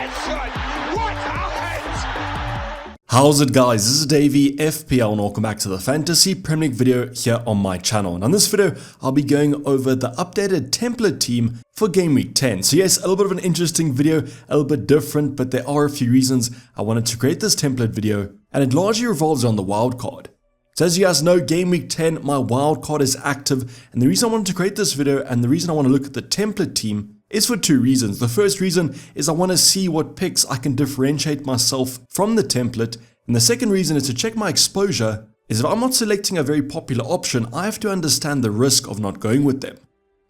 Henderson! What a hit! How's it guys, this is Dayvy, FPL, and welcome back to the Fantasy Premier League video here on my channel. And in this video, I'll be going over the updated template team for Game Week 10. So yes, a little bit of an interesting video, a little bit different, but there are a few reasons I wanted to create this template video, and it largely revolves around the wildcard. So as you guys know, Game Week 10, my wildcard is active, and the reason I wanted to create this video and the reason I want to look at the template team is for two reasons. The first reason is I want to see what picks I can differentiate myself from the template, and the second reason is to check my exposure. Is if I'm not selecting a very popular option, I have to understand the risk of not going with them.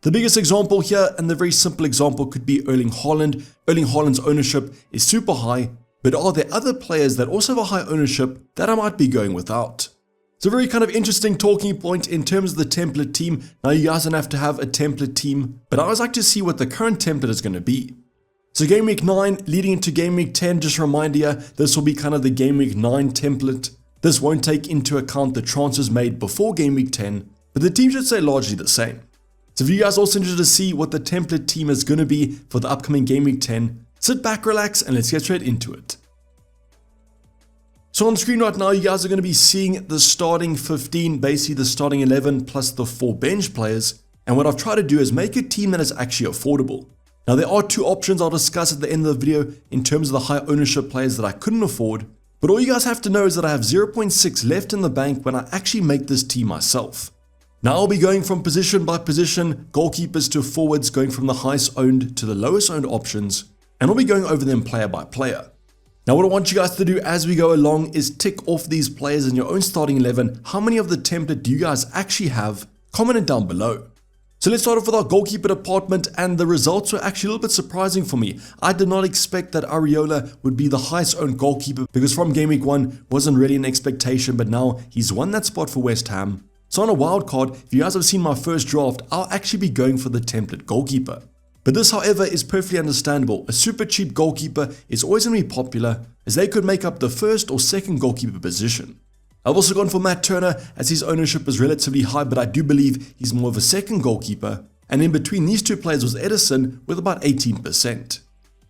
The biggest example here, and the very simple example, could be Erling Haaland. Erling Haaland's ownership is super high, but are there other players that also have a high ownership that I might be going without? It's a very kind of interesting talking point in terms of the template team. Now you guys don't have to have a template team, but I always like to see what the current template is going to be. So Game Week 9 leading into Game Week 10, just a reminder here, this will be kind of the Game Week 9 template. This won't take into account the transfers made before Game Week 10, but the team should stay largely the same. So if you guys are also interested to see what the template team is going to be for the upcoming Game Week 10, sit back, relax, and let's get straight into it. So on the screen right now, you guys are going to be seeing the starting 15, basically the starting 11 plus the 4 bench players. And what I've tried to do is make a team that is actually affordable. Now there are two options I'll discuss at the end of the video in terms of the high ownership players that I couldn't afford. But all you guys have to know is that I have 0.6 left in the bank when I actually make this team myself. Now I'll be going from position by position, goalkeepers to forwards, going from the highest owned to the lowest owned options. And I'll be going over them player by player. Now what I want you guys to do as we go along is tick off these players in your own starting 11. How many of the template do you guys actually have? Comment it down below. So let's start off with our goalkeeper department, and the results were actually a little bit surprising for me. I did not expect that Areola would be the highest owned goalkeeper because from Game Week 1 wasn't really an expectation, but now he's won that spot for West Ham. So on a wild card, if you guys have seen my first draft, I'll actually be going for the template goalkeeper. But this, however, is perfectly understandable. A super cheap goalkeeper is always going to be popular as they could make up the first or second goalkeeper position. I've also gone for Matt Turner as his ownership is relatively high, but I do believe he's more of a second goalkeeper. And in between these two players was Edison with about 18%.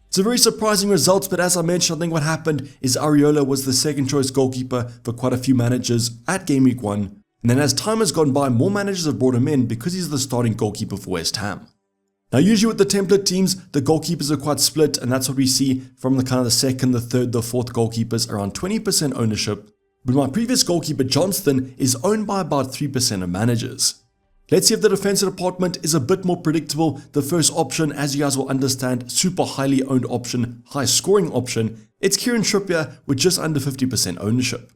It's a very surprising result, but as I mentioned, I think what happened is Areola was the second choice goalkeeper for quite a few managers at Game Week 1. And then as time has gone by, more managers have brought him in because he's the starting goalkeeper for West Ham. Now usually with the template teams, the goalkeepers are quite split, and that's what we see from the kind of the second, the third, the fourth goalkeepers, around 20% ownership. But my previous goalkeeper Johnston is owned by about 3% of managers. Let's see if the defensive department is a bit more predictable. The first option, as you guys will understand, super highly owned option, high scoring option, it's Kieran Trippier with just under 50% ownership.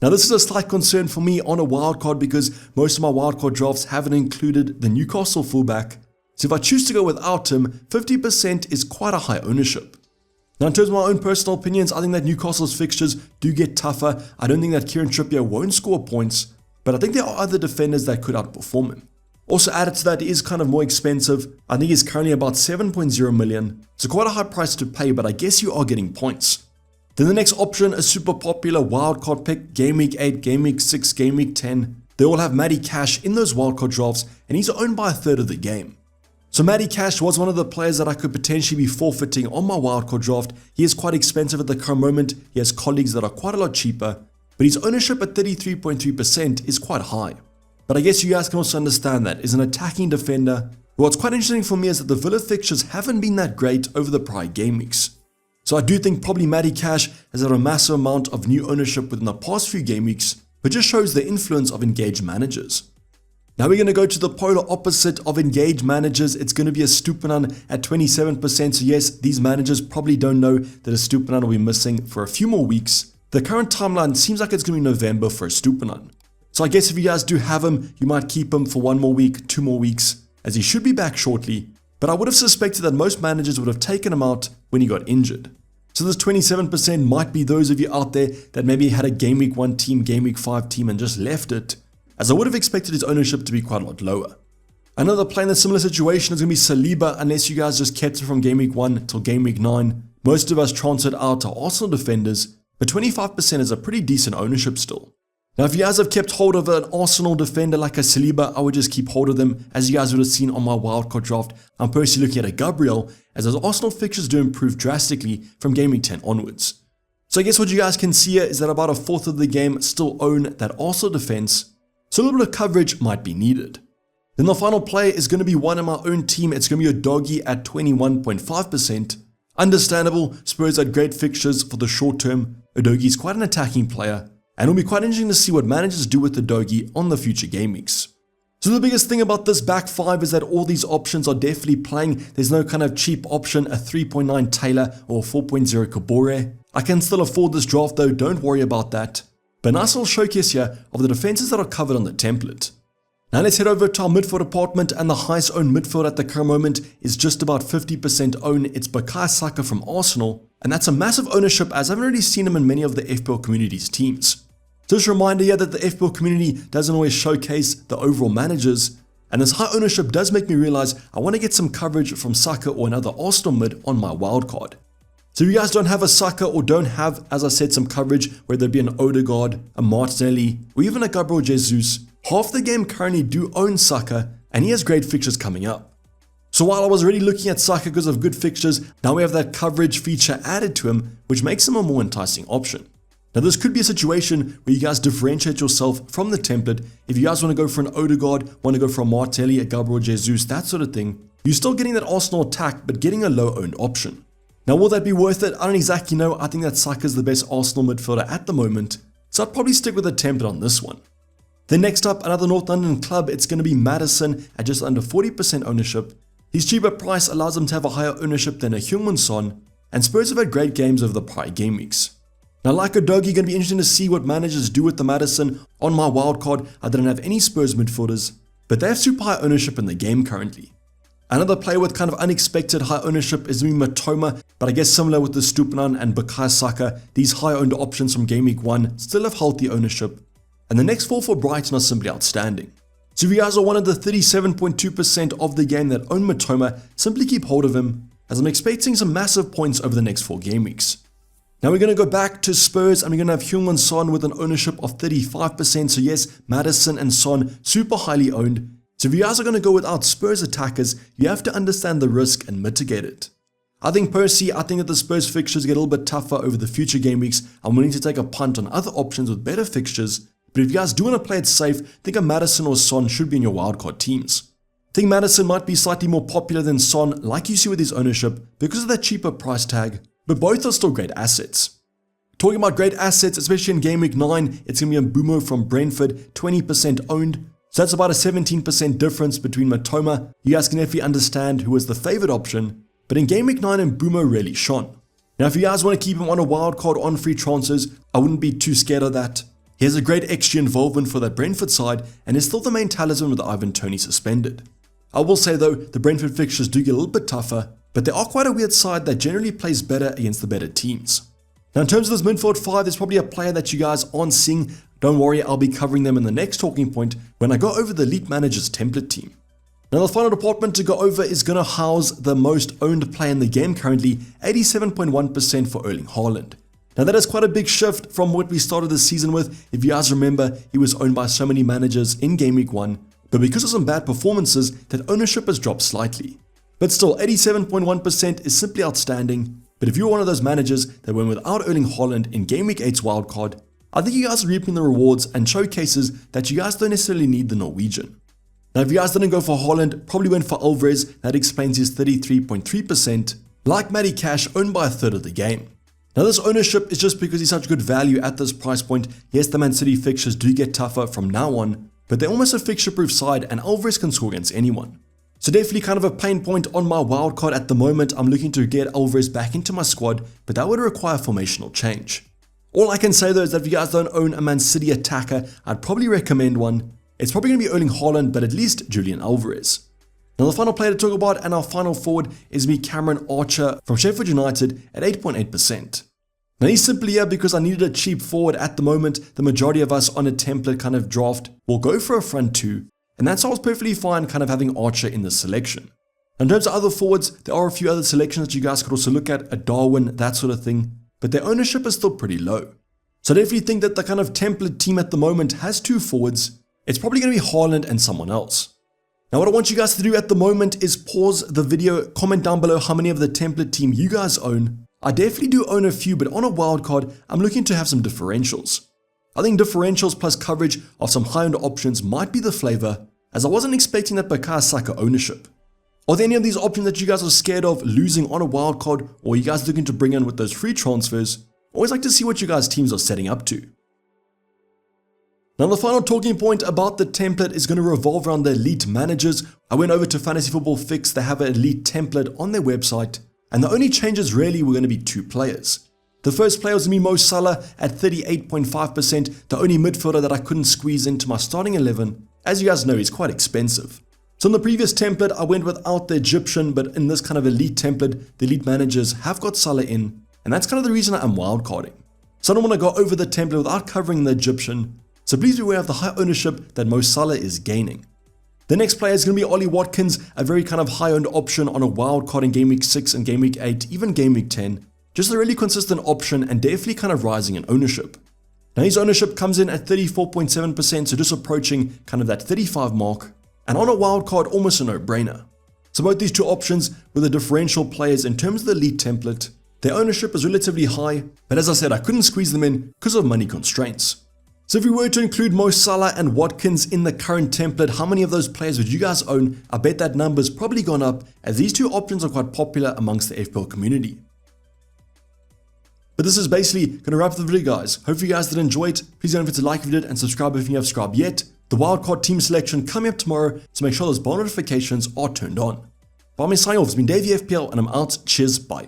Now this is a slight concern for me on a wildcard because most of my wildcard drafts haven't included the Newcastle fullback. So if I choose to go without him, 50% is quite a high ownership. Now in terms of my own personal opinions, I think that Newcastle's fixtures do get tougher. I don't think that Kieran Trippier won't score points, but I think there are other defenders that could outperform him. Also added to that, he is kind of more expensive. I think he's currently about 7.0 million, so quite a high price to pay, but I guess you are getting points. Then the next option, a super popular wildcard pick, Game Week 8, Game Week 6, Game Week 10. They all have Matty Cash in those wildcard drafts, and he's owned by a third of the game. So Matty Cash was one of the players that I could potentially be forfeiting on my wildcard draft. He is quite expensive at the current moment. He has colleagues that are quite a lot cheaper, but his ownership at 33.3% is quite high. But I guess you guys can also understand that as an attacking defender. What's quite interesting for me is that the Villa fixtures haven't been that great over the prior game weeks. So I do think probably Matty Cash has had a massive amount of new ownership within the past few game weeks, but just shows the influence of engaged managers. Now we're going to go to the polar opposite of engaged managers. It's going to be a Stupinan at 27%. So yes, these managers probably don't know that a Stupinan will be missing for a few more weeks. The current timeline seems like it's going to be November for a Stupinan. So I guess if you guys do have him, you might keep him for 1 more week, 2 more weeks, as he should be back shortly. But I would have suspected that most managers would have taken him out when he got injured. So this 27% might be those of you out there that maybe had a Game Week 1 team, Game Week 5 team and just left it, as I would have expected his ownership to be quite a lot lower. Another player in a similar situation is going to be Saliba, unless you guys just kept it from Game Week 1 till Game Week 9. Most of us transferred out to Arsenal defenders, but 25% is a pretty decent ownership still. Now, if you guys have kept hold of an Arsenal defender like a Saliba, I would just keep hold of them. As you guys would have seen on my wildcard draft, I'm personally looking at a Gabriel, as those Arsenal fixtures do improve drastically from Game Week 10 onwards. So I guess what you guys can see here is that about a fourth of the game still own that Arsenal defense, so a little bit of coverage might be needed. Then the final play is going to be one in my own team. It's going to be a doggy at 21.5%. Understandable, Spurs had great fixtures for the short term. Udogie is quite an attacking player, and it'll be quite interesting to see what managers do with the Udogie on the future game weeks. So the biggest thing about this back five is that all these options are definitely playing. There's no kind of cheap option, a 3.9 Taylor or 4.0 Kabore. I can still afford this draft though, don't worry about that. But a nice little showcase here of the defenses that are covered on the template. Now let's head over to our midfield department, and the highest owned midfield at the current moment is just about 50% owned. It's Bukayo Saka from Arsenal, and that's a massive ownership as I haven't really seen him in many of the FPL community's teams. Just a reminder here that the FPL community doesn't always showcase the overall managers, and this high ownership does make me realize I want to get some coverage from Saka or another Arsenal mid on my wildcard. So if you guys don't have a Saka or don't have, as I said, some coverage, whether it be an Odegaard, a Martinelli, or even a Gabriel Jesus, half the game currently do own Saka, and he has great fixtures coming up. So while I was already looking at Saka because of good fixtures, now we have that coverage feature added to him, which makes him a more enticing option. Now this could be a situation where you guys differentiate yourself from the template. If you guys want to go for an Odegaard, want to go for a Martinelli, a Gabriel Jesus, that sort of thing, you're still getting that Arsenal attack, but getting a low owned option. Now will that be worth it? I don't exactly know. I think that Saka is the best Arsenal midfielder at the moment, so I'd probably stick with the template on this one. Then next up, another North London club, it's going to be Maddison at just under 40% ownership. His cheaper price allows him to have a higher ownership than a Heung-min Son, and Spurs have had great games over the prior game weeks. Now like Udogie, going to be interesting to see what managers do with the Maddison. On my wildcard, I didn't have any Spurs midfielders, but they have super high ownership in the game currently. Another player with kind of unexpected high ownership is Matoma, but I guess similar with the Stupinan and Bukayo Saka, these high owned options from Game Week 1 still have healthy ownership, and the next four for Brighton are simply outstanding. So if you guys are one of the 37.2% of the game that own Matoma, simply keep hold of him, as I'm expecting some massive points over the next 4 game weeks. Now we're going to go back to Spurs, and we're going to have Heung-min Son with an ownership of 35%, so yes, Maddison and Son super highly owned. So if you guys are going to go without Spurs attackers, you have to understand the risk and mitigate it. I think that the Spurs fixtures get a little bit tougher over the future game weeks. I'm willing to take a punt on other options with better fixtures, but if you guys do want to play it safe, I think a Maddison or Son should be in your wildcard teams. I think Maddison might be slightly more popular than Son, like you see with his ownership, because of that cheaper price tag, but both are still great assets. Talking about great assets, especially in Game Week 9, it's going to be Mbeumo from Brentford, 20% owned. So that's about a 17% difference between Matoma. You guys can definitely understand who was the favored option, but in Game Week 9, Mbeumo really shone. Now if you guys want to keep him on a wildcard on free transfers, I wouldn't be too scared of that. He has a great XG involvement for that Brentford side, and is still the main talisman with Ivan Toney suspended. I will say though, the Brentford fixtures do get a little bit tougher, but they are quite a weird side that generally plays better against the better teams. Now in terms of this midfield 5, there's probably a player that you guys aren't seeing. Don't worry, I'll be covering them in the next talking point when I go over the Elite Managers template team. Now the final department to go over is going to house the most owned player in the game currently, 87.1% for Erling Haaland. Now that is quite a big shift from what we started the season with. If you guys remember, he was owned by so many managers in Game Week 1, but because of some bad performances, that ownership has dropped slightly. But still, 87.1% is simply outstanding. But if you're one of those managers that went without Erling Haaland in Game Week 8's wildcard, I think you guys are reaping the rewards and showcases that you guys don't necessarily need the Norwegian. Now if you guys didn't go for Haaland, probably went for Alvarez, that explains his 33.3%, like Matty Cash, owned by a third of the game. Now this ownership is just because he's such good value at this price point. Yes, the Man City fixtures do get tougher from now on, but they're almost a fixture-proof side and Alvarez can score against anyone. So definitely kind of a pain point on my wildcard at the moment. I'm looking to get Alvarez back into my squad, but that would require formational change. All I can say though is that if you guys don't own a Man City attacker, I'd probably recommend one. It's probably going to be Erling Haaland, but at least Julian Alvarez. Now the final player to talk about and our final forward is me Cameron Archer from Sheffield United at 8.8%. Now he's simply here because I needed a cheap forward at the moment. The majority of us on a template kind of draft will go for a front two, and that's why I was perfectly fine kind of having Archer in this selection. In terms of other forwards, there are a few other selections that you guys could also look at, a Darwin, that sort of thing, but their ownership is still pretty low. So I definitely think that the kind of template team at the moment has 2 forwards. It's probably going to be Haaland and someone else. Now what I want you guys to do at the moment is pause the video, comment down below how many of the template team you guys own. I definitely do own a few, but on a wildcard, I'm looking to have some differentials. I think differentials plus coverage of some high-end options might be the flavor, as I wasn't expecting that Bukayo Saka ownership. Are there any of these options that you guys are scared of losing on a wildcard, or are you guys looking to bring in with those free transfers? Always like to see what you guys' teams are setting up to. Now the final talking point about the template is going to revolve around the elite managers. I went over to Fantasy Football Fix, they have an elite template on their website, and the only changes really were going to be 2 players. The first player was going to be Mo Salah at 38.5%, the only midfielder that I couldn't squeeze into my starting 11. As you guys know, he's quite expensive. So in the previous template, I went without the Egyptian, but in this kind of elite template, the elite managers have got Salah in, and that's kind of the reason I'm wildcarding. So I don't want to go over the template without covering the Egyptian, so please be aware of the high ownership that Mo Salah is gaining. The next player is going to be Ollie Watkins, a very kind of high-owned option on a wildcard in Game Week 6 and Game Week 8, even Game Week 10. Just a really consistent option and definitely kind of rising in ownership. Now his ownership comes in at 34.7%, so just approaching kind of that 35 mark. And on a wildcard, almost a no-brainer. So both these 2 options were the differential players in terms of the elite template. Their ownership is relatively high, but as I said, I couldn't squeeze them in because of money constraints. So if we were to include Mo Salah and Watkins in the current template, how many of those players would you guys own? I bet that number's probably gone up, as these 2 options are quite popular amongst the FPL community. But this is basically going to wrap up the video, guys. Hopefully you guys did enjoy it. Please don't forget to like if you did and subscribe if you haven't subscribed yet. The wildcard team selection coming up tomorrow, so make sure those bell notifications are turned on. But I'm signing off. It's been Dayvy FPL and I'm out. Cheers, bye.